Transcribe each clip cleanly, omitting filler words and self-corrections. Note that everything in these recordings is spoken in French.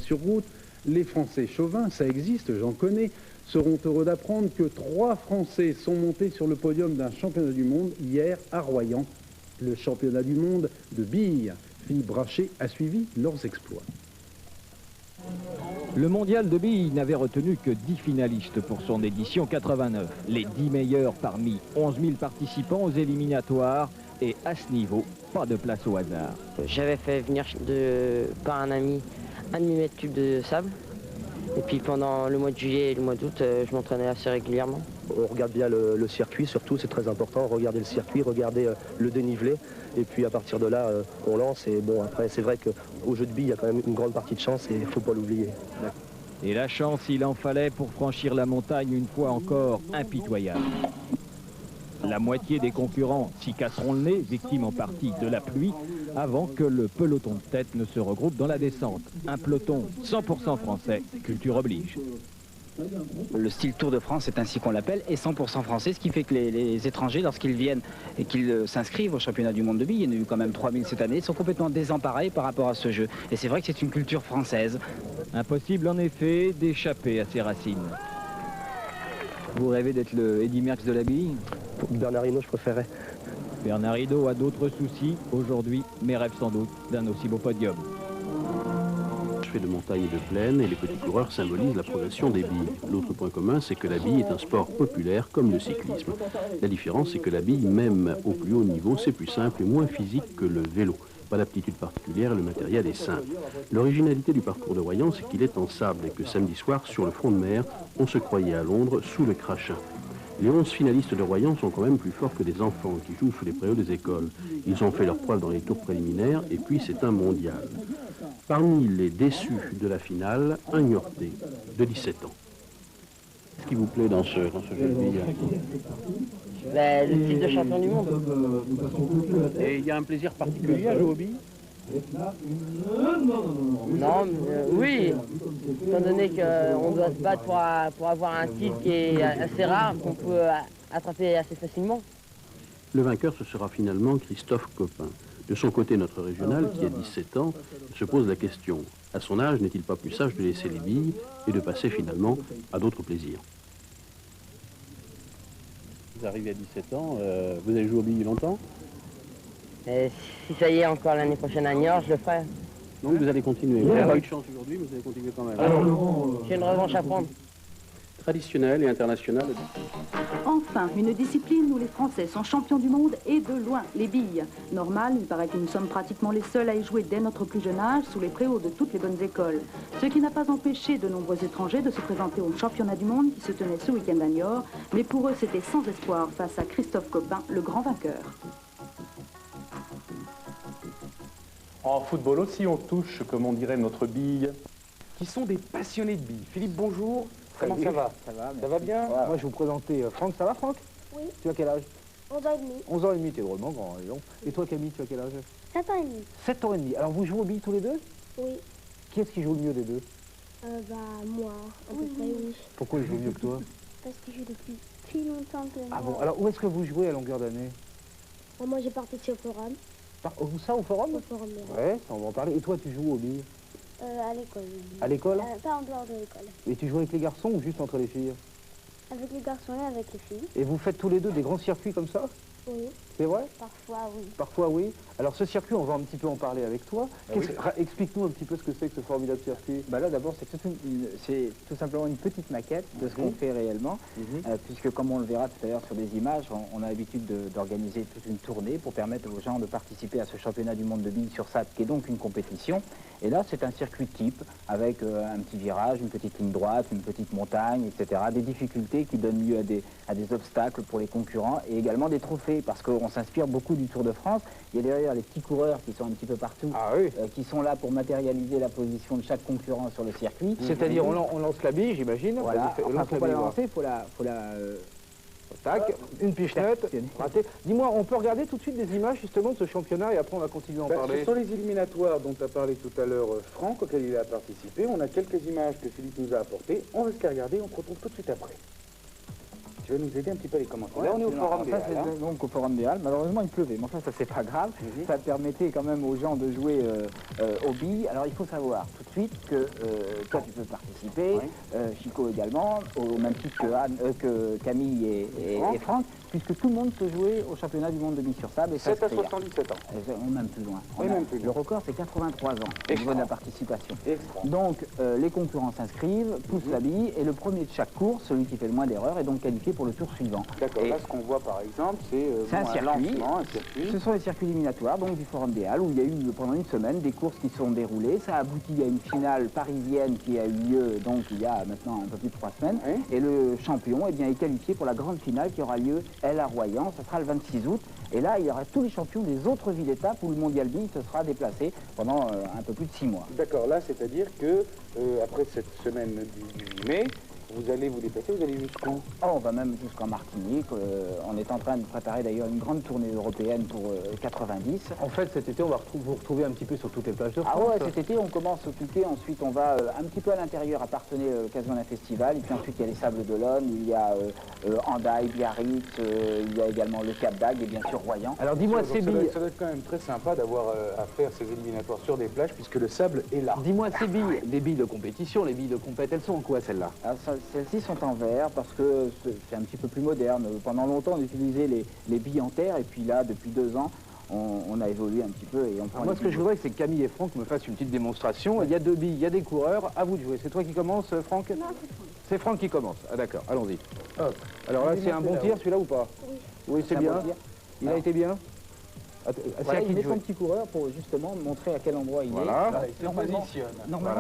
sur route. Les Français chauvins, ça existe, j'en connais, seront heureux d'apprendre que 3 Français sont montés sur le podium d'un championnat du monde hier à Royan. Le championnat du monde de billes. Philippe Brachet a suivi leurs exploits. Le mondial de billes n'avait retenu que 10 finalistes pour son édition 89. Les 10 meilleurs parmi 11 000 participants aux éliminatoires. Et à ce niveau, pas de place au hasard. J'avais fait venir par un ami un demi-mètre cube de sable. Et puis pendant le mois de juillet et le mois d'août, je m'entraînais assez régulièrement. On regarde bien le circuit, surtout, c'est très important. Regardez le circuit, regardez le dénivelé. Et puis à partir de là, on lance. Et bon, après, c'est vrai qu'au jeu de billes, il y a quand même une grande partie de chance et il ne faut pas l'oublier. Et la chance, il en fallait pour franchir la montagne une fois encore impitoyable. La moitié des concurrents s'y casseront le nez, victimes en partie de la pluie, avant que le peloton de tête ne se regroupe dans la descente. Un peloton 100% français, culture oblige. Le style Tour de France, c'est ainsi qu'on l'appelle, est 100% français, ce qui fait que les étrangers, lorsqu'ils viennent et qu'ils s'inscrivent au championnat du monde de billes, il y en a eu quand même 3000 cette année, sont complètement désemparés par rapport à ce jeu. Et c'est vrai que c'est une culture française. Impossible en effet d'échapper à ses racines. Vous rêvez d'être le Eddy Merckx de la bille? Bernard Hinault, je préférais. Bernard Hinault a d'autres soucis aujourd'hui, mais rêve sans doute d'un aussi beau podium. Fait de montagne et de plaine et les petits coureurs symbolisent la progression des billes. L'autre point commun, c'est que la bille est un sport populaire comme le cyclisme. La différence, c'est que la bille, même au plus haut niveau, c'est plus simple et moins physique que le vélo. Pas d'aptitude particulière, le matériel est simple. L'originalité du parcours de Royan, c'est qu'il est en sable et que samedi soir, sur le front de mer, on se croyait à Londres sous le crachin. Les 11 finalistes de Royan sont quand même plus forts que des enfants qui jouent sous les préaux des écoles. Ils ont fait leurs preuves dans les tours préliminaires et puis c'est un mondial. Parmi les déçus de la finale, un Niortais de 17 ans. Qu'est-ce qui vous plaît dans ce jeu de billes? Le titre de champion du monde. Et il y a un plaisir particulier à jouer aux billes? Non, oui, étant donné qu'on doit se battre pour avoir un titre qui est assez rare, qu'on peut attraper assez facilement. Le vainqueur, ce sera finalement Christophe Copin. De son côté, notre régional, qui a 17 ans, se pose la question. À son âge, n'est-il pas plus sage de laisser les billes et de passer finalement à d'autres plaisirs? Vous arrivez à 17 ans, vous avez joué aux billes longtemps? Si ça y est, encore l'année prochaine à Niort, je le ferai. Donc vous allez continuer. Vous n'avez pas eu de chance aujourd'hui, mais vous allez continuer quand même. J'ai une revanche à prendre. Traditionnel et international. Enfin, une discipline où les Français sont champions du monde et de loin, les billes. Normal, il paraît que nous sommes pratiquement les seuls à y jouer dès notre plus jeune âge, sous les préaux de toutes les bonnes écoles. Ce qui n'a pas empêché de nombreux étrangers de se présenter au championnat du monde qui se tenait ce week-end à Niort. Mais pour eux, c'était sans espoir face à Christophe Copin, le grand vainqueur. En football aussi, on touche, comme on dirait, notre bille, qui sont des passionnés de billes. Philippe, bonjour. Comment ça va? Ça va bien? Voilà. Moi, je vais vous présenter Franck. Ça va, Franck? Oui. Tu as quel âge? 11 ans et demi. 11 ans et demi, t'es drôlement grand, dis donc. Et toi, Camille, tu as quel âge? 7 ans et demi. 7 ans et demi. Alors, vous jouez aux billes tous les deux? Oui. Qui est-ce qui joue le mieux des deux? Moi, à peu près, oui. Pourquoi il joue mieux que toi? Parce que je joue depuis plus longtemps que moi. Ah bon? Alors, où est-ce que vous jouez à longueur d'année? Moi, j'ai participé au forum. Où ça, au forum? Au forum, oui. Ouais, ça, on va en parler. Et toi, tu joues aux billes? À l'école. À l'école? Pas en dehors de l'école. Et tu joues avec les garçons ou juste entre les filles? Avec les garçons et avec les filles. Et vous faites tous les deux des grands circuits comme ça? Oui. C'est vrai? Parfois, oui. Parfois, oui. Alors, ce circuit, on va un petit peu en parler avec toi. Explique-nous un petit peu ce que c'est que ce formidable circuit. Là, d'abord, c'est tout simplement une petite maquette de ce qu'on fait réellement, puisque comme on le verra tout à l'heure sur des images, on a l'habitude d'organiser toute une tournée pour permettre aux gens de participer à ce championnat du monde de billes sur sable, qui est donc une compétition. Et là, c'est un circuit type, avec un petit virage, une petite ligne droite, une petite montagne, etc. Des difficultés qui donnent lieu à des obstacles pour les concurrents et également des trophées, parce qu'on s'inspire beaucoup du Tour de France. Il y a derrière les petits coureurs qui sont un petit peu partout, qui sont là pour matérialiser la position de chaque concurrent sur le circuit. C'est-à-dire, on lance la bille, j'imagine. Voilà, enfin, faut pas la lancer, faut la tac, une pichenette. Dis-moi, on peut regarder tout de suite des images justement de ce championnat et après on va continuer à en parler. Ce sont les éliminatoires dont a parlé tout à l'heure Franck, auquel il a participé. On a quelques images que Philippe nous a apportées. On va se les regarder, on se retrouve tout de suite après. tu vas nous aider un petit peu à les commenter. Ouais, là, on est au Forum des ça, Halles. c'est donc au Forum des Halles. Malheureusement, il pleuvait. Mais enfin, ça, c'est pas grave. Ça permettait quand même aux gens de jouer aux billes. Alors, il faut savoir tout de suite que toi, tu peux participer, Chico également, au même titre que Camille et Franck, puisque tout le monde peut jouer au championnat du monde de billes sur sable. Et 7 à 77 ans. On même plus loin. Le record, c'est 83 ans au niveau de la participation. Donc, les concurrents s'inscrivent, poussent la bille, et le premier de chaque course, celui qui fait le moins d'erreurs, est donc qualifié pour le tour suivant. D'accord, là, ce qu'on voit, par exemple, c'est un circuit. un circuit. Ce sont les circuits éliminatoires donc du Forum des Halles, où il y a eu pendant une semaine des courses qui se sont déroulées. Ça a abouti à une finale parisienne qui a eu lieu donc il y a maintenant un peu plus de 3 semaines. Et le champion est qualifié pour la grande finale qui aura lieu, elle, à Royan. Ça sera le 26 août. Et là, il y aura tous les champions des autres villes étapes où le mondial bille se sera déplacé pendant un peu plus de 6 mois. D'accord, là, c'est-à-dire que après cette semaine du 8 mai, vous allez vous déplacer, vous allez jusqu'où? On va même jusqu'en Martinique. On est en train de préparer d'ailleurs une grande tournée européenne pour 90. En fait, cet été, on va vous retrouver un petit peu sur toutes les plages de France. Ah ouais, cet été, on commence au Touquet, ensuite on va un petit peu à l'intérieur à Parthenay, l'occasion d'un festival, et puis ensuite il y a les Sables d'Olonne, il y a Hendaye, Biarritz, il y a également le Cap d'Agde et bien sûr Royan. Alors dis-moi, ces billes... Ça doit être quand même très sympa d'avoir à faire ces éliminatoires sur des plages, puisque le sable est là. Dis-moi, ces billes, des billes de compétition, les billes de compète, elles sont en quoi, celles-là? Celles-ci sont en verre parce que c'est un petit peu plus moderne. Pendant longtemps, on utilisait les billes en terre, et puis là, depuis 2 ans, on a évolué un petit peu et on prend. Moi, ce que je voudrais, c'est que Camille et Franck me fassent une petite démonstration. Il y a 2 billes, il y a des coureurs, à vous de jouer. C'est toi qui commence, Franck? Non, c'est Franck qui commence. Ah d'accord, allons-y. Alors là, c'est un bon tir, celui-là, ou pas? Oui, c'est bien. Il a été bien? Voilà, il met son petit coureur pour justement montrer à quel endroit il est. Normalement,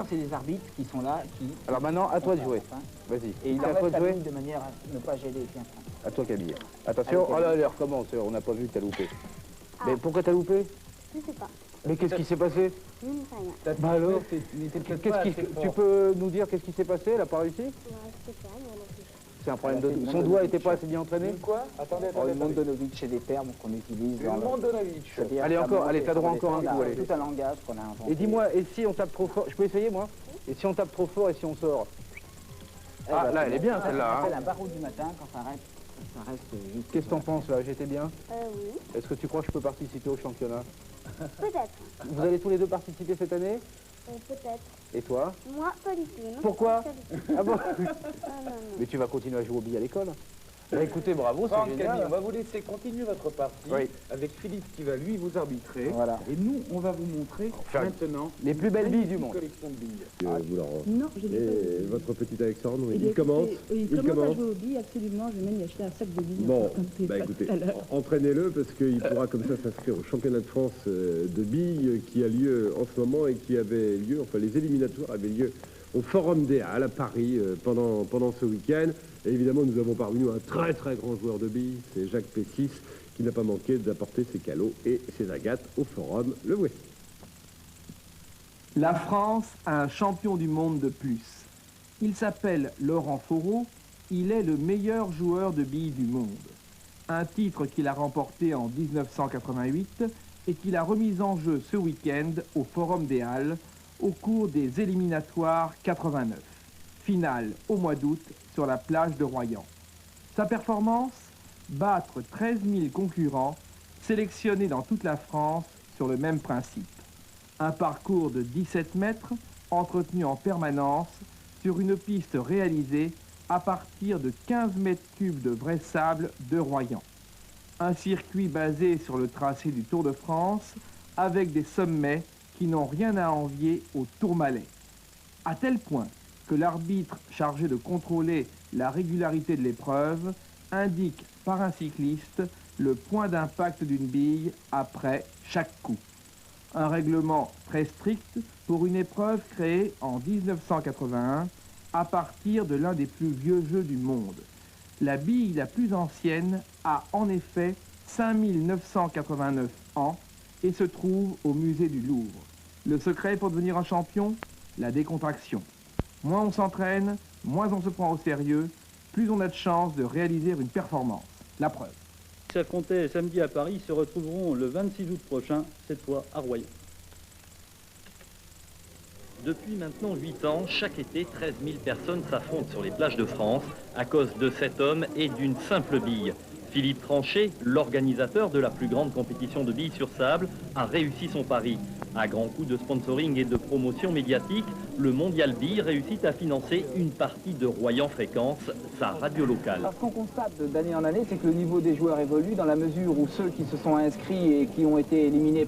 c'est les arbitres qui sont là. Alors maintenant, à toi de jouer. Vas-y. Et il enlève la bille de manière à ne pas gêner. À toi, Camille. Attention, oh là, elle recommence. On n'a pas vu que t'as loupé. Mais pourquoi t'as loupé? Je sais pas. Mais qu'est-ce qui s'est passé? Je ne sais rien. Bah alors, tu peux nous dire qu'est-ce qui s'est passé? Elle n'a pas réussi? Je sais pas, moi non plus. C'est un problème de... Son doigt n'était pas assez bien entraîné? Quoi? Attendez. Le Mondonovic, c'est des termes qu'on utilise. Le Mondonovic. Allez, encore, allez, t'as droit encore un coup. C'est tout un langage qu'on a inventé. Et dis-moi, et si on tape trop fort? Je peux essayer, moi? Et si on tape trop fort et si on sort? Ah, là, elle est bien, celle-là. C'est un barreau du matin quand ça reste juste. Qu'est-ce que t'en penses, là? J'étais bien? Oui. Est-ce que tu crois que je peux participer au championnat? Peut-être. Vous allez tous les deux participer cette année? Peut-être. Et toi? Moi, pas du tout. Non. Pourquoi? Ah bon? Non. Mais tu vas continuer à jouer au billes à l'école? Bah écoutez, bravo, c'est Camille, génial. on va vous laisser continuer votre partie avec Philippe qui va lui vous arbitrer. Voilà. Et nous, on va vous montrer maintenant les plus belles billes du monde. Collection de billes. Vous, Laurent. Non, je l'ai pas Et votre petit Alexandre, Eh bien, il commence. Il commence à jouer aux billes, absolument. Je vais même y acheter un sac de billes. Bon, comme bah écoutez, entraînez-le parce qu'il pourra comme ça s'inscrire au championnat de France de billes qui a lieu en ce moment et qui avait lieu, enfin les éliminatoires avaient lieu au Forum des Halles à Paris pendant ce week-end. Et évidemment, nous avons parmi nous un très très grand joueur de billes, c'est Jacques Pessis, qui n'a pas manqué d'apporter ses calots et ses agates au Forum. Le voici. La France a un champion du monde de plus. Il s'appelle Laurent Foreau, il est le meilleur joueur de billes du monde. Un titre qu'il a remporté en 1988 et qu'il a remis en jeu ce week-end au Forum des Halles au cours des éliminatoires 89. Finale au mois d'août sur la plage de Royan. Sa performance? Battre 13 000 concurrents sélectionnés dans toute la France sur le même principe. Un parcours de 17 mètres entretenu en permanence sur une piste réalisée à partir de 15 mètres cubes de vrai sable de Royan. Un circuit basé sur le tracé du Tour de France avec des sommets qui n'ont rien à envier au Tourmalet. À tel point que l'arbitre chargé de contrôler la régularité de l'épreuve indique par un cycliste le point d'impact d'une bille après chaque coup. Un règlement très strict pour une épreuve créée en 1981 à partir de l'un des plus vieux jeux du monde. La bille la plus ancienne a en effet 5989 ans et se trouve au musée du Louvre. Le secret pour devenir un champion? La décontraction. Moins on s'entraîne, moins on se prend au sérieux, plus on a de chances de réaliser une performance. La preuve. Qui s'affrontaient samedi à Paris se retrouveront le 26 août prochain, cette fois à Royan. Depuis maintenant 8 ans, chaque été, 13 000 personnes s'affrontent sur les plages de France à cause de cet homme et d'une simple bille. Philippe Tranchet, l'organisateur de la plus grande compétition de billes sur sable, a réussi son pari. À grands coups de sponsoring et de promotion médiatique, le Mondial Billes réussit à financer une partie de Royan Fréquence, sa radio locale. Alors, ce qu'on constate d'année en année, c'est que le niveau des joueurs évolue dans la mesure où ceux qui se sont inscrits et qui ont été éliminés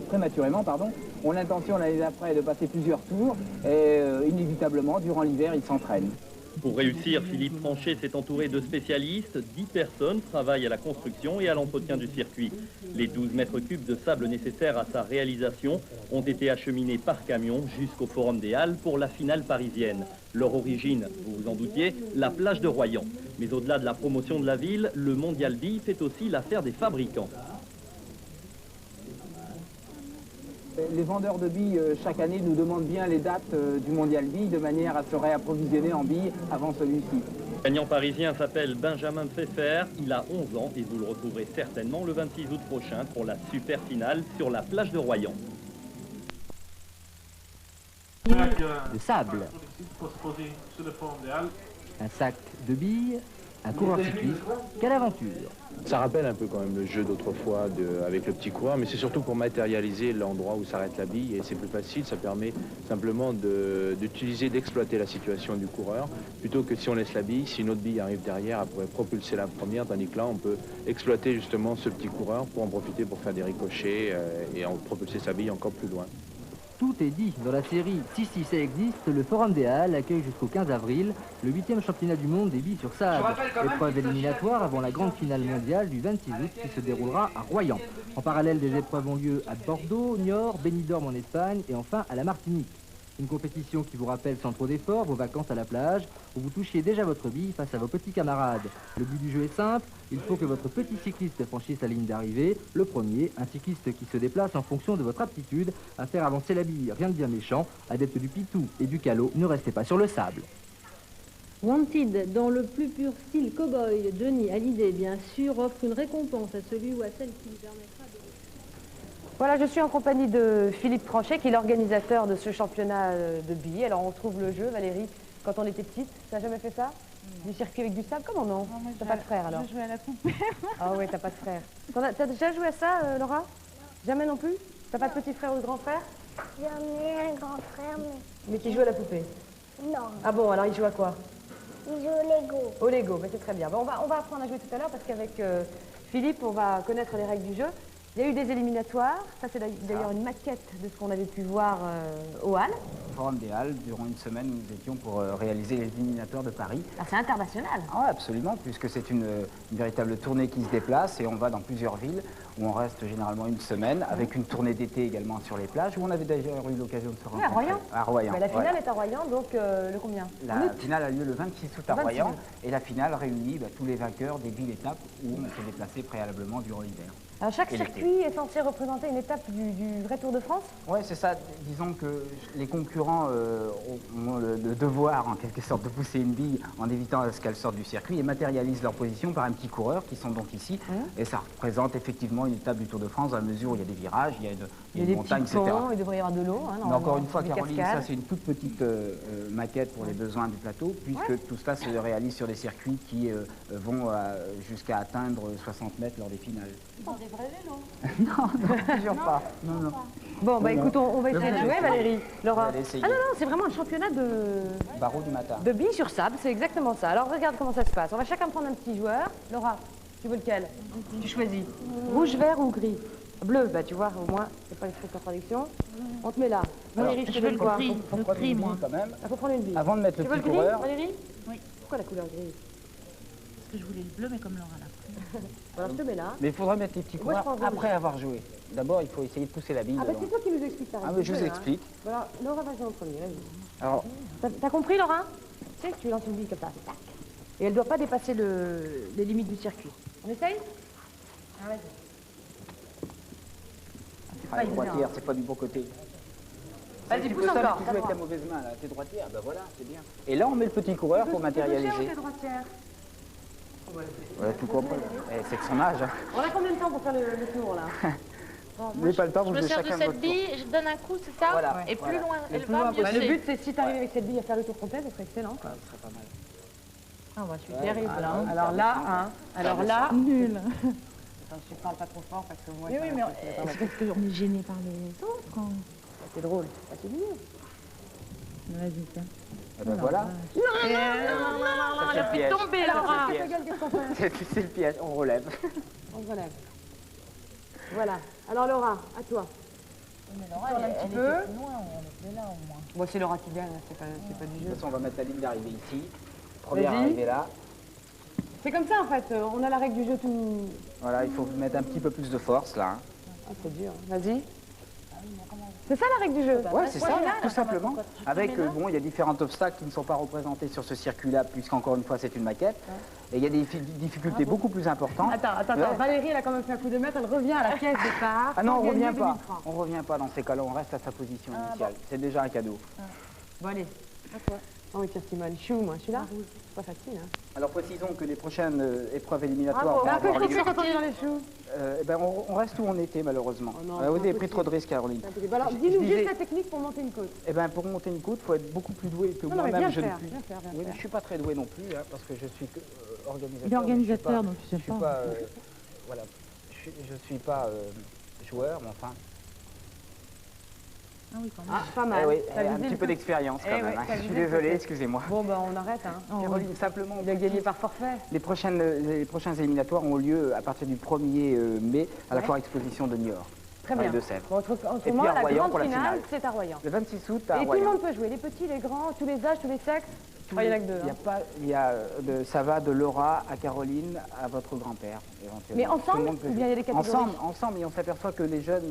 prématurément, ont l'intention l'année d'après de passer plusieurs tours et inévitablement, durant l'hiver, ils s'entraînent. Pour réussir, Philippe Tranchet s'est entouré de spécialistes. 10 personnes travaillent à la construction et à l'entretien du circuit. Les 12 mètres cubes de sable nécessaires à sa réalisation ont été acheminés par camion jusqu'au Forum des Halles pour la finale parisienne. Leur origine, vous vous en doutiez, la plage de Royan. Mais au-delà de la promotion de la ville, le Mondial Billes fait aussi l'affaire des fabricants. Les vendeurs de billes, chaque année, nous demandent bien les dates du Mondial Billes de manière à se réapprovisionner en billes avant celui-ci. Le gagnant parisien s'appelle Benjamin Pfeffer, il a 11 ans et vous le retrouverez certainement le 26 août prochain pour la super finale sur la plage de Royan. De sable, un sac de billes, un coureur cycliste, quelle aventure! Ça rappelle un peu quand même le jeu d'autrefois avec le petit coureur, mais c'est surtout pour matérialiser l'endroit où s'arrête la bille et c'est plus facile, ça permet simplement d'exploiter la situation du coureur, plutôt que si on laisse la bille, si une autre bille arrive derrière, elle pourrait propulser la première, tandis que là on peut exploiter justement ce petit coureur pour en profiter pour faire des ricochets et en propulser sa bille encore plus loin. Tout est dit dans la série Si ça existe, le Forum des Halles accueille jusqu'au 15 avril le 8e championnat du monde des billes sur sable. Épreuve éliminatoire avant la grande finale mondiale du 26 août qui se déroulera à Royan. En parallèle, des épreuves ont lieu à Bordeaux, Niort, Benidorm en Espagne et enfin à la Martinique. Une compétition qui vous rappelle sans trop d'efforts vos vacances à la plage, où vous touchiez déjà votre bille face à vos petits camarades. Le but du jeu est simple, il faut que votre petit cycliste franchisse la ligne d'arrivée. Le premier, un cycliste qui se déplace en fonction de votre aptitude à faire avancer la bille. Rien de bien méchant, adepte du pitou et du calot, ne restez pas sur le sable. Wanted, dans le plus pur style cow-boy, Johnny Hallyday, bien sûr, offre une récompense à celui ou à celle qui lui permettra de... Voilà, je suis en compagnie de Philippe Tranchet, qui est l'organisateur de ce championnat de billes. Alors, on trouve le jeu, Valérie, quand on était petite. Tu n'as jamais fait ça? Du circuit avec du sable? Comment non? T'as pas de frère, alors? Je jouais à la poupée. Ah oui, t'as pas de frère. T'as déjà joué à ça, Laura? Jamais non plus? T'as pas de petit frère ou de grand frère? J'en ai un grand frère, Mais qui joue à la poupée? non. Ah bon, alors il joue à quoi? Il joue au Lego. Au Lego, mais c'est très bien. Bon, on va apprendre à jouer tout à l'heure parce qu'avec Philippe, on va connaître les règles du jeu. Il y a eu des éliminatoires. Ça, c'est d'ailleurs une maquette de ce qu'on avait pu voir aux Halles. Au Forum des Halles, durant une semaine, nous étions pour réaliser les éliminatoires de Paris. Ah, c'est international. Ah, absolument, puisque c'est une véritable tournée qui se déplace et on va dans plusieurs villes où on reste généralement une semaine, avec une tournée d'été également sur les plages, où on avait d'ailleurs eu l'occasion de se rencontrer. À Royan. À Royan. Mais la finale est à Royan, donc le combien? La finale a lieu le 26 août à Royan, et la finale réunit tous les vainqueurs des 10 étapes où on s'est déplacé préalablement durant l'hiver. Alors chaque circuit est censé représenter une étape du vrai Tour de France? Oui, c'est ça. Disons que les concurrents ont le devoir, en quelque sorte, de pousser une bille en évitant à ce qu'elle sorte du circuit et matérialisent leur position par un petit coureur qui sont donc ici. Et ça représente effectivement une étape du Tour de France, dans la mesure où il y a des virages, il y a une montagne, etc. Il devrait y avoir de l'eau. Mais encore une fois, Caroline, ça c'est une toute petite maquette pour les besoins du plateau, puisque tout cela se réalise sur des circuits qui vont jusqu'à atteindre 60 mètres lors des finales. Dans des vrais vélos? Non, toujours pas. Non. Bon, bah écoute, on va essayer de jouer, Valérie. Laura. Ah non, c'est vraiment un championnat de... Barreau du matin. De billes sur sable, c'est exactement ça. Alors regarde comment ça se passe. On va chacun prendre un petit joueur. Laura, tu veux lequel? Tu choisis. Rouge, vert ou gris? Bleu, bah tu vois, au moins, c'est pas écrit de contradiction. On te met là. Valérie, je te donne quoi? Faut prendre une bille quand même. Il faut prendre une bille. Avant de mettre le petit coureur. coureur. Valérie? Oui. Pourquoi la couleur grise? Parce que je voulais le bleu, mais comme Laura là. Alors je te mets là. Mais il faudra mettre les petits coureurs après avoir joué. D'abord, il faut essayer de pousser la bille. Ah bah c'est toi qui nous expliques ça. Ah oui, je vous explique. Voilà, Laura, vas-y en premier, vas-y. Alors, t'as compris, Laura? Tu sais que tu lances une bille comme ça, tac. Et elle ne doit pas dépasser les limites du circuit. On essaye? Ah, vas-y. Ah, droitière, c'est pas du bon côté. Vas-y, pousse encore. Tu joues avec la mauvaise main, là. T'es droitière, ben voilà, c'est bien. Et là, on met le petit coureur pour matérialiser. Droitière. Ouais, tout compris. C'est de son âge. On a combien de temps pour faire le tour, là? Vous n'avez pas le temps, vous Je me jouez sers de chacun cette votre tour. bille, je donne un coup, c'est ça? Voilà, Et plus loin Et elle plus va, loin mieux possible. c'est. Le but, c'est si tu arrives avec cette bille à faire le tour complet, ce serait excellent. Ah, ce serait pas mal. Ah, bah, je suis Ouais, terrible. alors, Alors là, hein. Alors là, Nul. Attends, je parle pas trop fort parce que moi. Mais oui, mais est-ce que on est gêné par les autres quand... C'est drôle. C'est mieux. Vas-y, tiens. Et ben voilà. Non, elle a fait tomber, Laura. C'est le piège, on relève. On se relève. Voilà. Alors Laura, à toi. Mais Laura, Tourne un elle petit était peu. plus loin, on était là au moins. Bon, c'est Laura qui gagne, c'est pas du De jeu. toute façon, on va mettre la ligne d'arrivée ici. Première Vas-y. arrivée là. C'est comme ça en fait, on a la règle du jeu tout... Voilà, il faut mettre un petit peu plus de force là. Ah, c'est dur. Vas-y. C'est ça la règle du jeu? Ouais, c'est ça, tout simplement. Avec, bon, il y a différents obstacles qui ne sont pas représentés sur ce circuit-là, puisqu'encore une fois, c'est une maquette. Et il y a des difficultés beaucoup plus importantes. Attends, Ouais. Valérie, elle a quand même fait un coup de maître, elle revient à la pièce de départ. Ah non, on pour gagner revient pas. 2000 francs. On revient pas dans ces cas-là, on reste à sa position initiale. C'est déjà un cadeau. Bon, allez, à toi. Oh oui, Kirtimon, chou, moi, celui-là, c'est pas facile, hein. Alors précisons que les prochaines épreuves éliminatoires Bravo, vont un peu avoir lieu. quand on est dans les choux. Eh ben, on reste où on était malheureusement. non, Vous avez pris trop de risques, Caroline. Bah alors, Je dis-nous disais- juste la technique pour monter une côte. Eh ben, pour monter une côte, il faut être beaucoup plus doué que Non, non, mais moi-même. viens Je ne faire, suis. viens faire, viens Oui, mais faire. je suis pas très doué non plus, hein, parce que je suis organisateur. Il est organisateur, donc je suis pas. Voilà, je suis pas joueur, mais enfin. Ah oui, quand même. Ah, pas mal. Eh oui, T'as un visé petit le peu coup. d'expérience quand Eh même. oui, Hein. t'as Je suis visé le désolé, coup. excusez-moi. Bon, bah on arrête, hein. Caroline, simplement. Il a gagné par forfait. Les prochains éliminatoires ont lieu à partir du 1er mai à la foire exposition de Niort. Très dans bien. les Deux-Sèvres. Bon, Et puis autrement, à la Royan grande pour la finale, finale. c'est à Royan. Le 26 août à Et tout le Royan. monde peut jouer, les petits, les grands, tous les âges, tous les sexes. Enfin, il y en a que deux. Il y a hein. pas, il y a ça va de Laura à Caroline à votre grand-père éventuellement. Mais Tout le ensemble monde peut ou bien il y a des jouer. catégories? Ensemble, et on s'aperçoit que les jeunes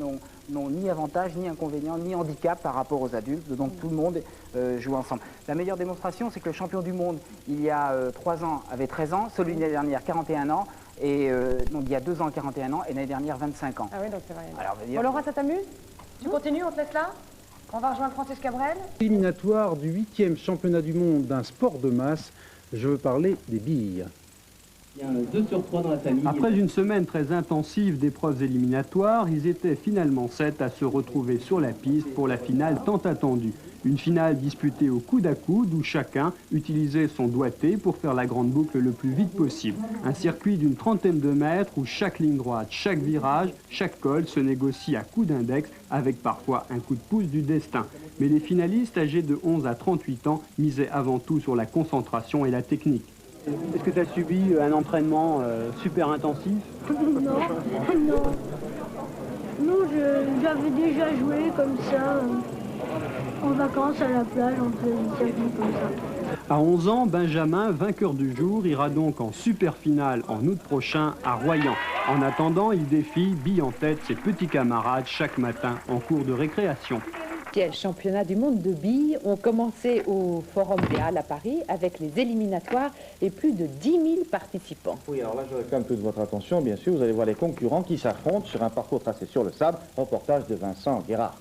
n'ont ni avantage, ni inconvénient, ni handicap par rapport aux adultes, donc tout le monde joue ensemble. La meilleure démonstration, c'est que le champion du monde, il y a 3 ans, avait 13 ans, celui de l'année dernière, 41 ans, et donc il y a 2 ans, 41 ans, et l'année dernière, 25 ans. Ah oui, donc c'est vrai. Alors, on va dire- Bon, Laura, ça t'amuse? Tu continues, on te laisse là? On va rejoindre Francis Cabrel. Éliminatoire du 8e championnat du monde d'un sport de masse, je veux parler des billes. Il y a un 2 sur 3 dans la famille. Après une semaine très intensive d'épreuves éliminatoires, ils étaient finalement 7 à se retrouver sur la piste pour la finale tant attendue. Une finale disputée au coude à coude où chacun utilisait son doigté pour faire la grande boucle le plus vite possible. Un circuit d'une trentaine de mètres où chaque ligne droite, chaque virage, chaque col se négocie à coups d'index avec parfois un coup de pouce du destin. Mais les finalistes âgés de 11 à 38 ans misaient avant tout sur la concentration et la technique. Est-ce que tu as subi un entraînement super intensif? Non, non. Non, j'avais déjà joué comme ça, en vacances à la plage, on faisait des circuits comme ça. À 11 ans, Benjamin, vainqueur du jour, ira donc en super finale en août prochain à Royan. En attendant, il défie, bille en tête, ses petits camarades chaque matin en cours de récréation. Les championnats du monde de billes ont commencé au Forum des Halles à Paris avec les éliminatoires et plus de 10 000 participants. Oui, alors là, je réclame toute votre attention. Bien sûr, vous allez voir les concurrents qui s'affrontent sur un parcours tracé sur le sable. Reportage de Vincent Guérard.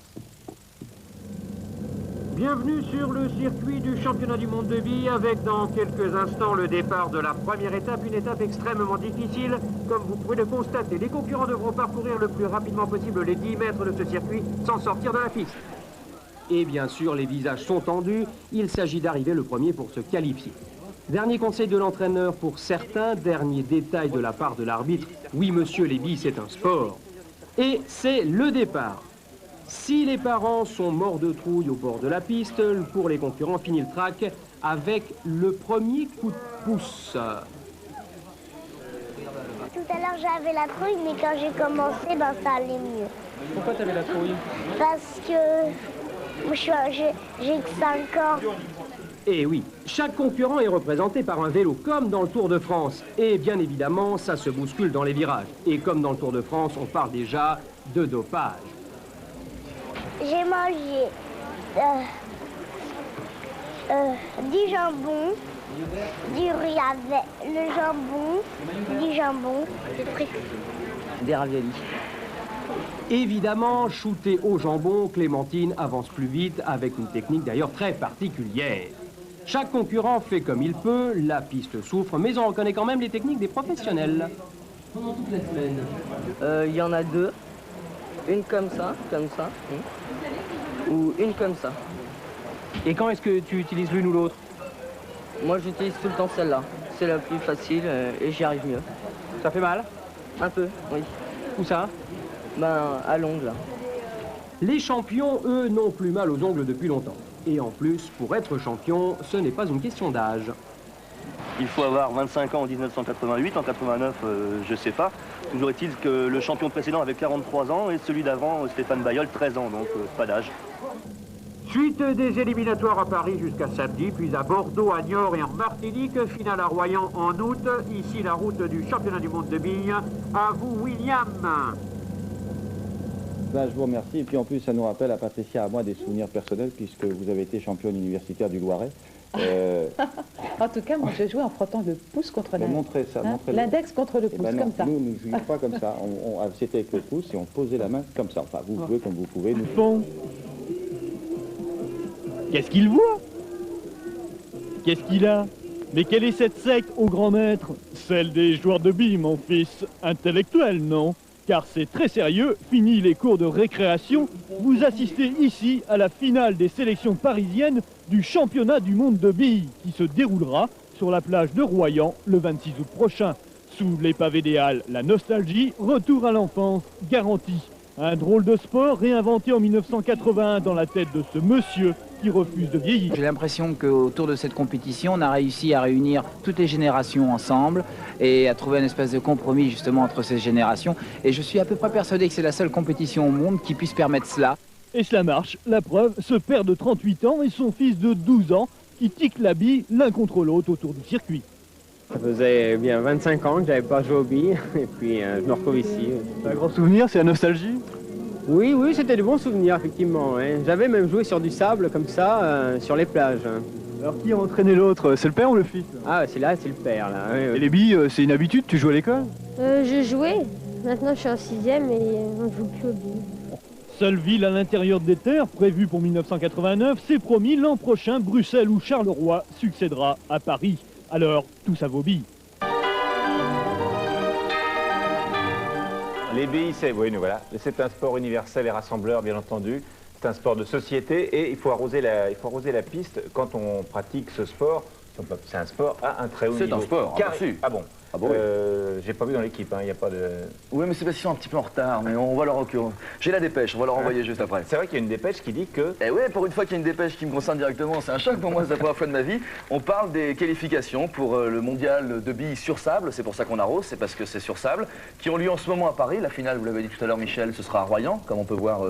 Bienvenue sur le circuit du championnat du monde de billes avec dans quelques instants le départ de la première étape, une étape extrêmement difficile. Comme vous pouvez le constater, les concurrents devront parcourir le plus rapidement possible les 10 mètres de ce circuit sans sortir de la piste. Et bien sûr, les visages sont tendus, il s'agit d'arriver le premier pour se qualifier. Dernier conseil de l'entraîneur pour certains, dernier détail de la part de l'arbitre, oui monsieur, les billes c'est un sport. Et c'est le départ. Si les parents sont morts de trouille au bord de la piste, pour les concurrents, fini le track avec le premier coup de pouce. Tout à l'heure j'avais la trouille, mais quand j'ai commencé, ben, ça allait mieux. Pourquoi t'avais la trouille? Parce que moi, j'ai que 5 ans. Et oui, chaque concurrent est représenté par un vélo, comme dans le Tour de France. Et bien évidemment, ça se bouscule dans les virages. Et comme dans le Tour de France, on parle déjà de dopage. J'ai mangé 10 jambons, du riz avec le jambon, 10 jambons, Des raviolis. Évidemment, shooté au jambon, Clémentine avance plus vite avec une technique d'ailleurs très particulière. Chaque concurrent fait comme il peut, la piste souffre, mais on reconnaît quand même les techniques des professionnels. Pendant toute la semaine. Il y en a 2. Une comme ça, ou une comme ça. Et quand est-ce que tu utilises l'une ou l'autre? Moi, j'utilise tout le temps celle-là. C'est la plus facile et j'y arrive mieux. Ça fait mal? Un peu, oui. Où ça? Ben, à l'ongle, là. Les champions, eux, n'ont plus mal aux ongles depuis longtemps. Et en plus, pour être champion, ce n'est pas une question d'âge. Il faut avoir 25 ans en 1988, en 89, je sais pas. Toujours est-il que le champion précédent avait 43 ans et celui d'avant, Stéphane Bayeul, 13 ans, donc pas d'âge. Suite des éliminatoires à Paris jusqu'à samedi, puis à Bordeaux, à Niort et en Martinique, finale à Royan en août. Ici la route du championnat du monde de billes. À vous, William. Ben, je vous remercie. Et puis en plus, ça nous rappelle à Patricia et à moi des souvenirs personnels puisque vous avez été championne universitaire du Loiret. En tout cas, moi je jouais en frottant le pouce contre l'index. Montrez ça, montrez-le. L'index contre le pouce, Ben non, comme ça. Nous ne jouions pas comme ça. C'était avec le pouce et on posait la main comme ça. Enfin, vous jouez comme vous pouvez. Nous... Bon. Qu'est-ce qu'il voit? Qu'est-ce qu'il a? Mais quelle est cette secte, ô grand maître? Celle des joueurs de billes, mon fils. Intellectuel, non? Car c'est très sérieux, fini les cours de récréation, vous assistez ici à la finale des sélections parisiennes du championnat du monde de billes qui se déroulera sur la plage de Royan le 26 août prochain. Sous les pavés des Halles, la nostalgie, retour à l'enfance, garantie. Un drôle de sport réinventé en 1981 dans la tête de ce monsieur qui refuse de vieillir. J'ai l'impression qu'autour de cette compétition, on a réussi à réunir toutes les générations ensemble et à trouver une espèce de compromis justement entre ces générations. Et je suis à peu près persuadé que c'est la seule compétition au monde qui puisse permettre cela. Et cela marche. La preuve, ce père de 38 ans et son fils de 12 ans qui tiquent la bille l'un contre l'autre autour du circuit. Ça faisait bien 25 ans que j'avais pas joué aux billes et puis je me retrouve ici. C'est un grand souvenir, c'est la nostalgie? Oui, c'était de bons souvenirs, effectivement. Ouais. J'avais même joué sur du sable, comme ça, sur les plages. Alors qui a entraîné l'autre? C'est le père ou le fils? Ah, c'est le père, là. Oui, oui. Et les billes, c'est une habitude? Tu joues à l'école? Je jouais. Maintenant, je suis en 6e et on ne joue plus aux billes. Seule ville à l'intérieur des terres, prévue pour 1989, c'est promis, l'an prochain, Bruxelles ou Charleroi succédera à Paris. Alors, tous à vos billes. Les billes, c'est un sport universel et rassembleur, bien entendu. C'est un sport de société et il faut arroser la piste quand on pratique ce sport. C'est un sport à un très haut niveau. C'est un sport, Ah bon? Ah bon, oui. J'ai pas vu dans l'équipe, il n'y a pas de... Oui, mais c'est parce qu'ils sont un petit peu en retard, mais on va leur... J'ai la dépêche, on va leur envoyer juste après. C'est vrai qu'il y a une dépêche qui dit que... Eh oui, pour une fois qu'il y a une dépêche qui me concerne directement, c'est un choc pour moi, c'est la première fois de ma vie. On parle des qualifications pour le mondial de billes sur sable, c'est pour ça qu'on arrose, c'est parce que c'est sur sable, qui ont lieu en ce moment à Paris. La finale, vous l'avez dit tout à l'heure, Michel, ce sera à Royan, comme on peut voir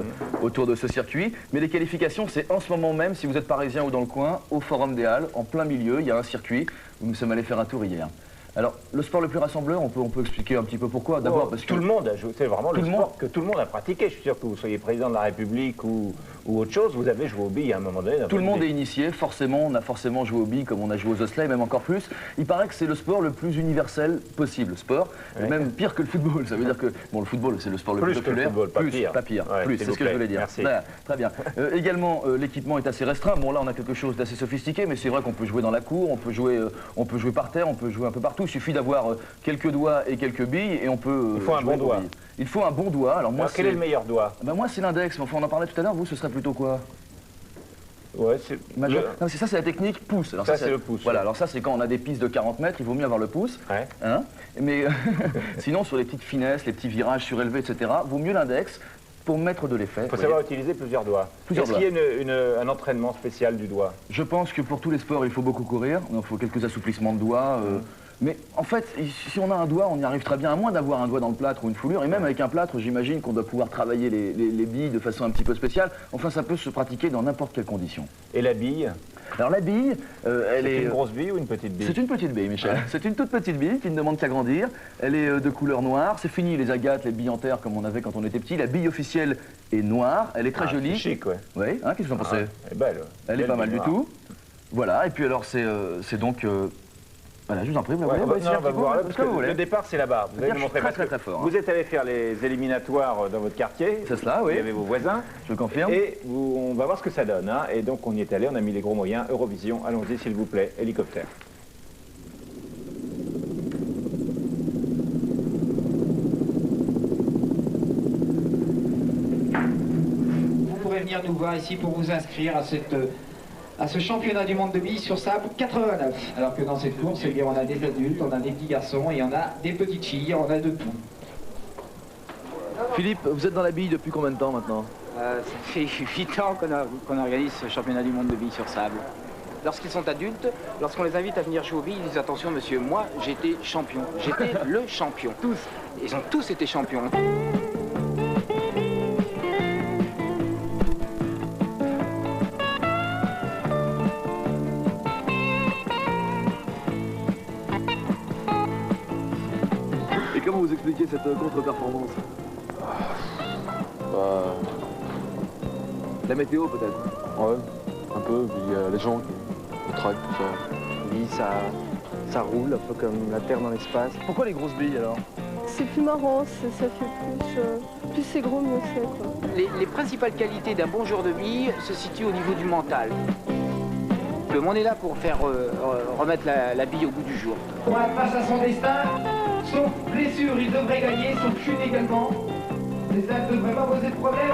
autour de ce circuit. Mais les qualifications, c'est en ce moment même, si vous êtes parisien ou dans le coin, au Forum des Halles, en plein milieu, il y a un circuit où nous sommes allés faire un tour hier. Alors, le sport le plus rassembleur, on peut expliquer un petit peu pourquoi. D'abord parce que... Tout le monde a joué, c'est vraiment le sport que tout le monde a pratiqué. Je suis sûr que vous soyez président de la République ou autre chose, vous avez joué aux billes à un moment donné. Tout le monde est initié, forcément, on a forcément joué aux billes comme on a joué aux osselets, même encore plus. Il paraît que c'est le sport le plus universel possible, sport, même pire que le football. Ça veut dire que, bon, le football, c'est le sport le plus populaire. Pas pire. Plus, c'est ce que je voulais dire. Merci. Très bien. Également, l'équipement est assez restreint. Bon, là, on a quelque chose d'assez sophistiqué, mais c'est vrai qu'on peut jouer dans la cour, on peut jouer par terre, on peut jouer un peu partout. Il suffit d'avoir quelques doigts et quelques billes et on peut... Il faut un bon doigt. Il faut un bon doigt. Alors, moi, quel est le meilleur doigt? Moi, c'est l'index, mais enfin, on en parlait tout à l'heure. Vous, ce serait plutôt quoi? Ouais, c'est... Non, ça, c'est la technique pouce. Alors, ça c'est le pouce. Voilà, alors ça, c'est quand on a des pistes de 40 mètres, il vaut mieux avoir le pouce. Ouais. Hein, mais sinon, sur les petites finesses, les petits virages surélevés, etc., vaut mieux l'index pour mettre de l'effet. Il faut savoir utiliser plusieurs doigts. Est-ce qu'il y a un entraînement spécial du doigt? Je pense que pour tous les sports, il faut beaucoup courir. Il faut quelques assouplissements de doigts. Mais en fait, si on a un doigt, on y arrive très bien, à moins d'avoir un doigt dans le plâtre ou une foulure. Et même avec un plâtre, j'imagine qu'on doit pouvoir travailler les billes de façon un petit peu spéciale. Enfin, ça peut se pratiquer dans n'importe quelle condition. Et la bille? Alors la bille, elle est... C'est une grosse bille ou une petite bille? C'est une petite bille, Michel. Ouais. C'est une toute petite bille qui ne demande qu'à grandir. Elle est de couleur noire. C'est fini les agates, les billes en terre comme on avait quand on était petit. La bille officielle est noire. Elle est très jolie. C'est chic, ouais. Oui, hein, qu'est-ce que vous en pensez? Elle est belle. Elle est pas mal du tout. Voilà, et puis alors c'est donc... Voilà, je vous en prie, vous la voulez? On va voir là, parce que le départ c'est là-bas. Vous allez nous montrer très fort. Vous êtes allé faire les éliminatoires dans votre quartier. C'est cela, oui. Il y avait vos voisins. Je le confirme. Et on va voir ce que ça donne. Hein. Et donc on y est allé, on a mis les gros moyens. Eurovision, allons-y s'il vous plaît, hélicoptère. nous voir ici pour vous inscrire à ce championnat du monde de billes sur sable 89. Alors que dans cette course, eh bien, on a des adultes, on a des petits garçons et on a des petites filles, on a de tout. Philippe, vous êtes dans la bille depuis combien de temps maintenant? Ça fait 8 ans qu'on organise ce championnat du monde de billes sur sable. Lorsqu'ils sont adultes, lorsqu'on les invite à venir jouer aux billes, ils disent attention monsieur, moi j'étais champion, j'étais le champion. Tous. Ils ont tous été champions. Et comment vous expliquez cette contre-performance? La météo peut-être? Ouais, un peu, puis il y a les gens qui traquent tout ça. Oui, ça roule un peu comme la Terre dans l'espace. Pourquoi les grosses billes alors? C'est plus marrant, ça fait plus c'est gros, mieux c'est, quoi. Les principales qualités d'un bon joueur de billes se situent au niveau du mental. On est là pour faire remettre la bille au goût du jour. Face à son destin, sauf blessure, il devrait gagner, sauf chute également. Et ça ne devrait pas poser de problème.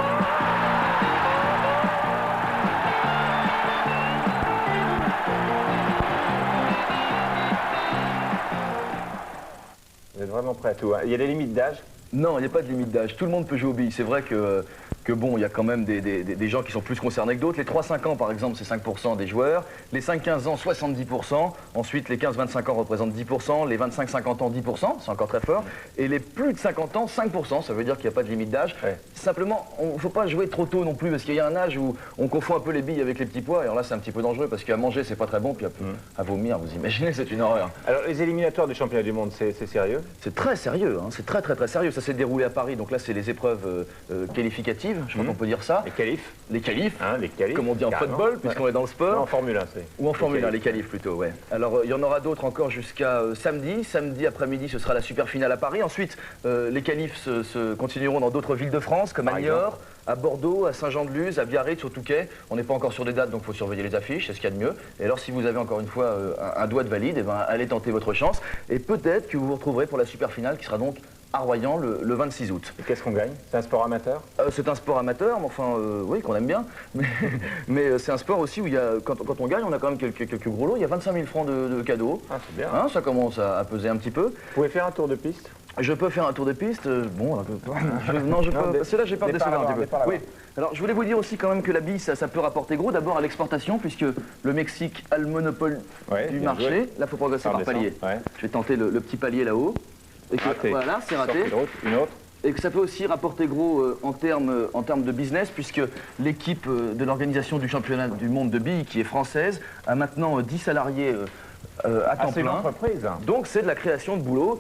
Vous êtes vraiment prêts à tout, hein. Il y a des limites d'âge? Non, il n'y a pas de limite d'âge. Tout le monde peut jouer aux billes. C'est vrai que bon, il y a quand même des gens qui sont plus concernés que d'autres. Les 3-5 ans, par exemple, c'est 5% des joueurs. Les 5-15 ans, 70%. Ensuite, les 15-25 ans représentent 10%. Les 25-50 ans, 10%. C'est encore très fort. Et les plus de 50 ans, 5%. Ça veut dire qu'il n'y a pas de limite d'âge. Ouais. Simplement, il ne faut pas jouer trop tôt non plus, parce qu'il y a un âge où on confond un peu les billes avec les petits pois. Et alors là, c'est un petit peu dangereux, parce qu'à manger, c'est pas très bon. Puis à vomir, vous imaginez, c'est une horreur. Alors, les éliminatoires du championnat du monde, c'est sérieux? C'est très sérieux. Hein. C'est très sérieux. Ça s'est déroulé à Paris. Donc là, c'est les épreuves qualificatives. Je crois qu'on peut dire ça. Les qualifs. Les qualifs, hein, les qualifs, comme on dit en football, puisqu'on est dans le sport. Non, en Formule 1, c'est. Ou en Formule 1, les qualifs plutôt, ouais. Alors, il y en aura d'autres encore jusqu'à samedi. Samedi après-midi, ce sera la super finale à Paris. Ensuite, les qualifs se continueront dans d'autres villes de France, comme à Niort, à Bordeaux, à Saint-Jean-de-Luz, à Biarritz, au Touquet. On n'est pas encore sur des dates, donc il faut surveiller les affiches, c'est ce qu'il y a de mieux. Et alors, si vous avez encore une fois un doigt de valide, eh ben, allez tenter votre chance. Et peut-être que vous vous retrouverez pour la super finale, qui sera donc à Royan le 26 août. Et qu'est-ce qu'on gagne? C'est un sport amateur? C'est un sport amateur, mais enfin, oui, qu'on aime bien. Mais c'est un sport aussi où il y a, quand on gagne, on a quand même quelques gros lots. Il y a 25 000 francs de cadeaux. Ah, c'est bien. Hein, ça commence à peser un petit peu. Vous pouvez faire un tour de piste? Je peux faire un tour de piste. Bon, non, je peux. C'est là, j'ai peur de décevoir un petit peu. Oui. Alors, je voulais vous dire aussi quand même que la bille, ça peut rapporter gros. D'abord à l'exportation, puisque le Mexique a le monopole du marché. Joué. Là, il faut progresser par palier. Ouais. Je vais tenter le petit palier là-haut. Et que, voilà, c'est raté. Une autre. Et que ça peut aussi rapporter gros en termes de business, puisque l'équipe de l'organisation du championnat du monde de billes, qui est française, a maintenant 10 salariés à temps plein. C'est une entreprise. Donc c'est de la création de boulot.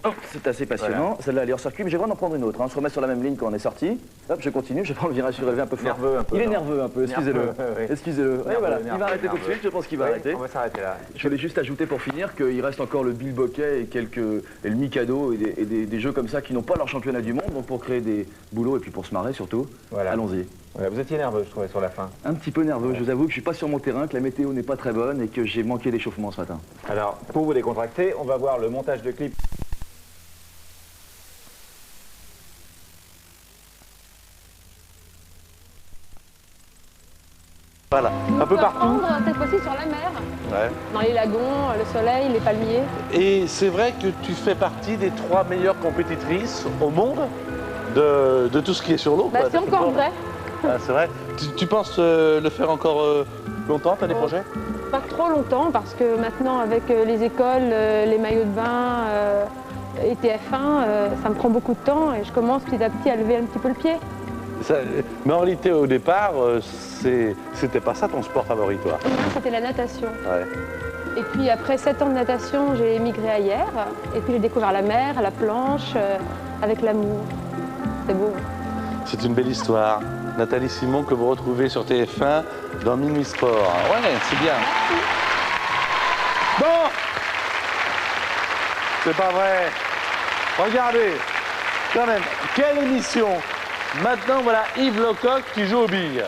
Oh, c'est assez passionnant. Voilà. Celle-là, elle est hors circuit, mais j'ai le droit d'en prendre une autre. Hein. On se remet sur la même ligne quand on est sorti. Hop, je continue, je prends le virage surélevé un peu fort. Nerveux un peu. Il est nerveux un peu, excusez-le. Oui. Excusez-le. Et voilà, il va arrêter tout de suite, je pense qu'il va arrêter. On va s'arrêter là. Je voulais juste ajouter pour finir qu'il reste encore le bilboquet et le Mikado et des jeux comme ça qui n'ont pas leur championnat du monde, donc pour créer des boulots et puis pour se marrer surtout. Voilà. Allons-y. Voilà, vous étiez nerveux, je trouvais, sur la fin. Un petit peu nerveux, je vous avoue que je suis pas sur mon terrain, que la météo n'est pas très bonne et que j'ai manqué d'échauffement ce matin. Alors, pour vous décontracter, on va voir le montage de clip. Voilà, un peu partout. Cette fois-ci sur la mer, ouais. Dans les lagons, le soleil, les palmiers. Et c'est vrai que tu fais partie des 3 meilleures compétitrices au monde de tout ce qui est sur l'eau. Bah, c'est encore vrai. Ah, c'est vrai. Tu penses le faire encore longtemps, tu as des projets? Pas trop longtemps, parce que maintenant avec les écoles, les maillots de bain et TF1, ça me prend beaucoup de temps et je commence petit à petit à lever un petit peu le pied. Mais en réalité, au départ, c'était pas ça ton sport favori, toi? C'était la natation. Ouais. Et puis après 7 ans de natation, j'ai émigré ailleurs. Et puis j'ai découvert la mer, la planche, avec l'amour. C'est beau. C'est une belle histoire. Nathalie Simon que vous retrouvez sur TF1 dans Minuit Sport. Ouais, c'est bien. Merci. Bon! C'est pas vrai. Regardez, quand même, quelle émission! Maintenant, voilà Yves Lecoq qui joue aux billes.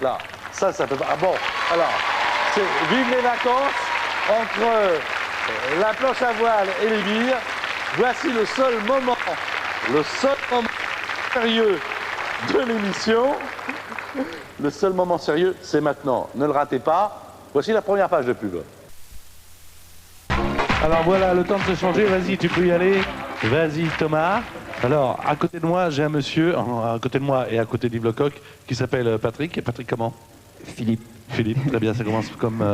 Là, ça peut pas. Ah bon, alors, c'est vive les vacances entre la planche à voile et les billes. Voici le seul moment sérieux de l'émission. Le seul moment sérieux, c'est maintenant. Ne le ratez pas. Voici la première page de pub. Alors voilà, le temps de se changer. Vas-y, tu peux y aller. Vas-y, Thomas. Alors, à côté de moi, j'ai un monsieur, à côté de moi et à côté d'Yves Lecoq, qui s'appelle Patrick. Patrick comment? Philippe. Philippe, très bien, ça commence comme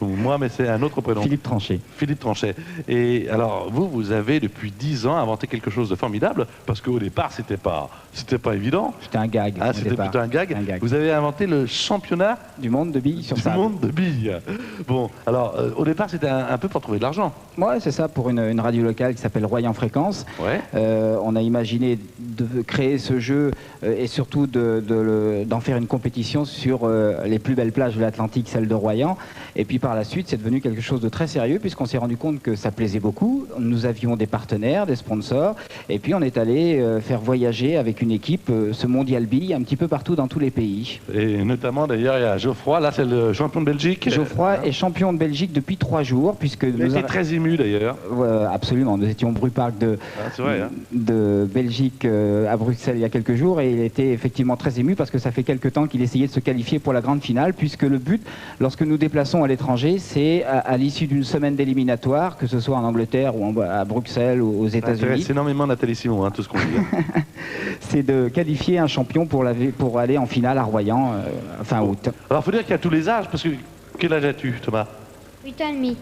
moi, mais c'est un autre prénom. Philippe Tranchet. Philippe Tranchet. Et alors, vous avez depuis 10 ans inventé quelque chose de formidable, parce qu'au départ, c'était pas évident. C'était un gag. Ah, c'était plutôt un gag. Vous avez inventé le championnat du monde de billes sur sable. Du monde de billes. Bon, alors, au départ, c'était un peu pour trouver de l'argent. Ouais, c'est ça, pour une radio locale qui s'appelle Royan Fréquence. Ouais. On a imaginé de créer ce jeu et surtout d'en faire une compétition sur les plus belles plages de l'Atlantique, celle de Royan. Et puis par la suite, c'est devenu quelque chose de très sérieux puisqu'on s'est rendu compte que ça plaisait beaucoup. Nous avions des partenaires, des sponsors. Et puis on est allé faire voyager avec une équipe ce mondial billes un petit peu partout dans tous les pays. Et notamment d'ailleurs, il y a Geoffroy, là c'est le champion de Belgique. Geoffroy est champion de Belgique depuis 3 jours puisque il a été très ému d'ailleurs. Absolument, nous étions au Brupark de Belgique à Bruxelles il y a quelques jours et il était effectivement très ému parce que ça fait quelques temps qu'il essayait de se qualifier pour la grande finale puisque le but, lorsque nous déplaçons à l'étranger, c'est à l'issue d'une semaine d'éliminatoire, que ce soit en Angleterre ou à Bruxelles ou aux États-Unis. C'est énormément Nathalie Simon, tout ce qu'on dit. C'est de qualifier un champion pour aller en finale à Royan fin août. Alors il faut dire qu'il y a tous les âges, parce que quel âge as-tu, Thomas? 8 ans et demi.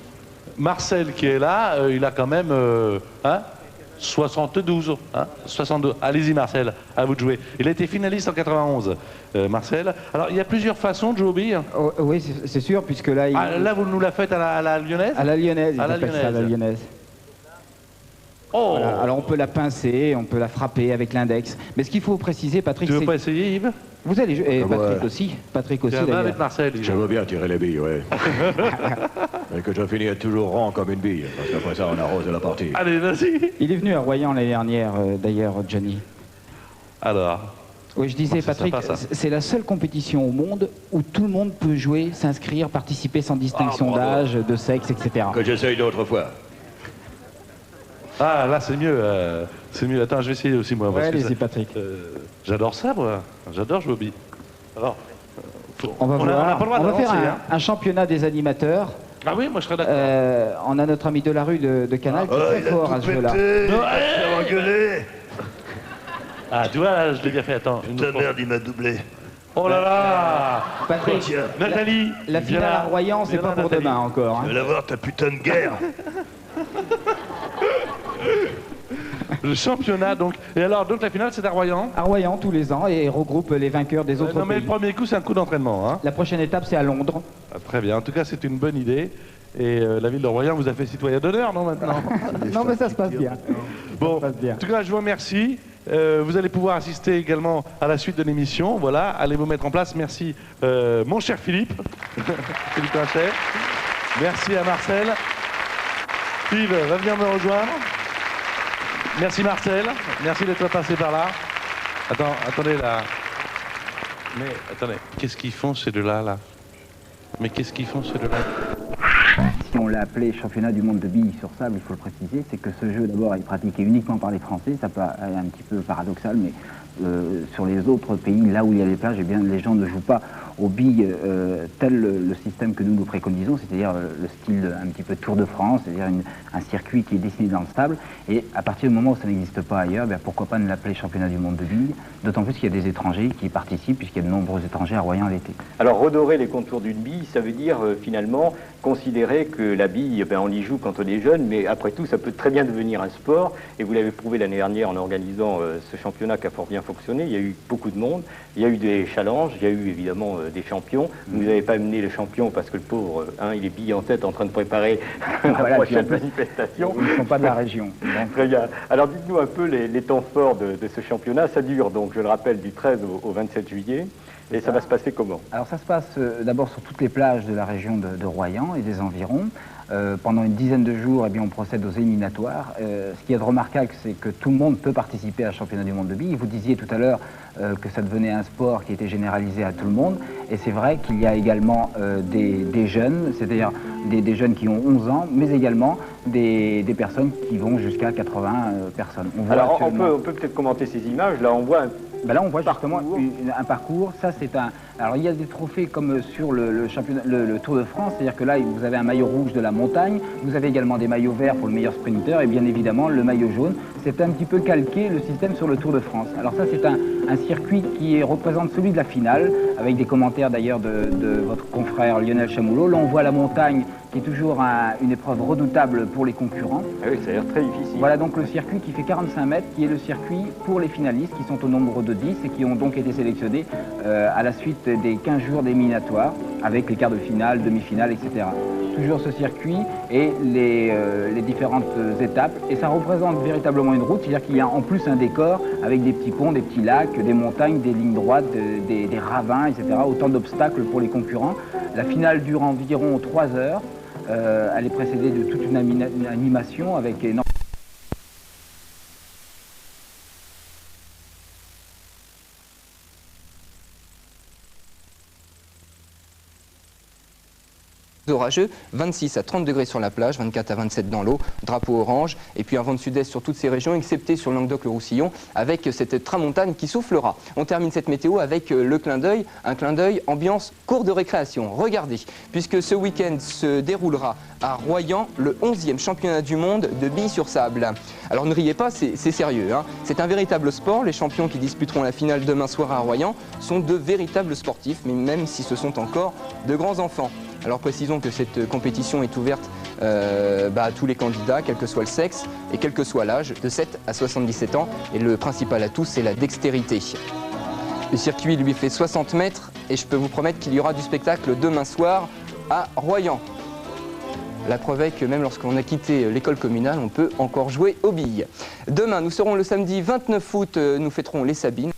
Marcel qui est là, il a quand même 72. 62. Allez-y Marcel, à vous de jouer. Il a été finaliste en 91, Marcel. Alors il y a plusieurs façons de jouer aux billes. Oui, c'est sûr, puisque là... là, vous nous la faites à la lyonnaise? À la lyonnaise, à la lyonnaise. Oh. Voilà. Alors on peut la pincer, on peut la frapper avec l'index. Mais ce qu'il faut préciser, Patrick... Tu veux pas essayer, Yves? Vous allez jouer. Et Patrick aussi. Patrick aussi, d'ailleurs. Avec Marcel. J'aimerais bien tirer les billes, oui. Mais que je finis toujours rond comme une bille, parce qu'après ça, on arrose la partie. Allez, vas-y. Il est venu à Royan l'année dernière, d'ailleurs, Johnny. Alors? Oui, je disais, Patrick, c'est la seule compétition au monde où tout le monde peut jouer, s'inscrire, participer sans distinction d'âge, de sexe, etc. Que j'essaye d'autres fois. Ah, là, c'est mieux. C'est mieux. Attends, je vais essayer aussi, moi. Ouais, allez-y, Patrick. J'adore ça, moi. J'adore jouer aux billes. Alors, on va faire un championnat des animateurs. Ah oui, moi, je serais d'accord. On a notre ami Delarue de Canal qui est très fort à ce jeu-là. Ah, tu vois, là, je l'ai bien fait. Attends. Ta merde, il m'a doublé. Oh là là. Patrick, Nathalie. La finale à Royan, c'est pas pour demain encore. Tu veux la voir, ta putain de guerre. Le championnat, donc. Et alors, donc la finale, c'est à Royan? À Royan, tous les ans, et regroupe les vainqueurs des autres pays. Non, mais le premier coup, c'est un coup d'entraînement. Hein. La prochaine étape, c'est à Londres. Ah, très bien. En tout cas, c'est une bonne idée. Et la ville de Royan vous a fait citoyen d'honneur, non, maintenant? Non, mais ça se passe bien. Bon, en tout cas, je vous remercie. Vous allez pouvoir assister également à la suite de l'émission. Voilà, allez vous mettre en place. Merci, mon cher Philippe. Philippe Tranchet. Merci à Marcel. Yves, va venir me rejoindre. Merci Marcel, merci d'être passé par là. Attendez là. Mais attendez, qu'est-ce qu'ils font ces deux-là là? Mais qu'est-ce qu'ils font ces deux-là? Si on l'a appelé championnat du monde de billes sur sable, il faut le préciser, c'est que ce jeu d'abord est pratiqué uniquement par les Français, ça peut être un petit peu paradoxal, mais sur les autres pays, là où il y a les plages, eh bien, les gens ne jouent pas aux billes tel le système que nous préconisons, c'est-à-dire le style un petit peu Tour de France, c'est-à-dire un circuit qui est dessiné dans le sable. Et à partir du moment où ça n'existe pas ailleurs, bien, pourquoi pas ne l'appeler championnat du monde de billes, d'autant plus qu'il y a des étrangers qui y participent, puisqu'il y a de nombreux étrangers à Royan l'été. Alors redorer les contours d'une bille, ça veut dire finalement considérer que la bille, on y joue quand on est jeune, mais après tout, ça peut très bien devenir un sport. Et vous l'avez prouvé l'année dernière en organisant ce championnat qui a fort bien fonctionné. Il y a eu beaucoup de monde, il y a eu des challenges, il y a eu évidemment des champions. Vous n'avez pas amené le champion parce que le pauvre, il est bille en tête en train de préparer la prochaine manifestation. Ils ne sont pas de la région. Très bien. Alors dites-nous un peu les temps forts de ce championnat. Ça dure donc, je le rappelle, du 13 au 27 juillet. Et ça va se passer comment? Alors ça se passe d'abord sur toutes les plages de la région de Royan et des environs. Pendant une dizaine de jours, eh bien, on procède aux éliminatoires. Ce qui est remarquable, c'est que tout le monde peut participer à un championnat du monde de billes. Vous disiez tout à l'heure que ça devenait un sport qui était généralisé à tout le monde. Et c'est vrai qu'il y a également des jeunes, c'est-à-dire des jeunes qui ont 11 ans, mais également des personnes qui vont jusqu'à 80 personnes. Alors on peut peut-être commenter ces images. Là, on voit Ben là, on voit justement un parcours. Ça, c'est un. Alors, il y a des trophées comme sur le Tour de France, c'est-à-dire que là, vous avez un maillot rouge de la montagne, vous avez également des maillots verts pour le meilleur sprinter et bien évidemment le maillot jaune. C'est un petit peu calqué le système sur le Tour de France. Alors ça, c'est un circuit qui représente celui de la finale, avec des commentaires d'ailleurs de votre confrère Lionel Chamoulot. Là, on voit la montagne qui est toujours une épreuve redoutable pour les concurrents. Ah oui, ça a l'air très difficile. Voilà donc le circuit qui fait 45 mètres, qui est le circuit pour les finalistes, qui sont au nombre de 10 et qui ont donc été sélectionnés à la suite des 15 jours d'éliminatoires, avec les quarts de finale, demi-finale, etc. Toujours ce circuit et les différentes étapes. Et ça représente véritablement une route, c'est-à-dire qu'il y a en plus un décor avec des petits ponts, des petits lacs, des montagnes, des lignes droites, des ravins, etc. Autant d'obstacles pour les concurrents. La finale dure environ 3 heures. Elle est précédée de toute une animation avec énormément. Orageux, 26 à 30 degrés sur la plage, 24 à 27 dans l'eau, drapeau orange, et puis un vent de sud-est sur toutes ces régions, excepté sur le Languedoc-le-Roussillon, avec cette tramontane qui soufflera. On termine cette météo avec le clin d'œil, un clin d'œil ambiance cour de récréation. Regardez, puisque ce week-end se déroulera à Royan le 11e championnat du monde de billes sur sable. Alors ne riez pas, c'est sérieux, hein. C'est un véritable sport. Les champions qui disputeront la finale demain soir à Royan sont de véritables sportifs, mais même si ce sont encore de grands enfants. Alors précisons que cette compétition est ouverte à tous les candidats, quel que soit le sexe et quel que soit l'âge, de 7 à 77 ans. Et le principal atout, c'est la dextérité. Le circuit lui fait 60 mètres et je peux vous promettre qu'il y aura du spectacle demain soir à Royan. La preuve est que même lorsqu'on a quitté l'école communale, on peut encore jouer aux billes. Demain, nous serons le samedi 29 août, nous fêterons les Sabines.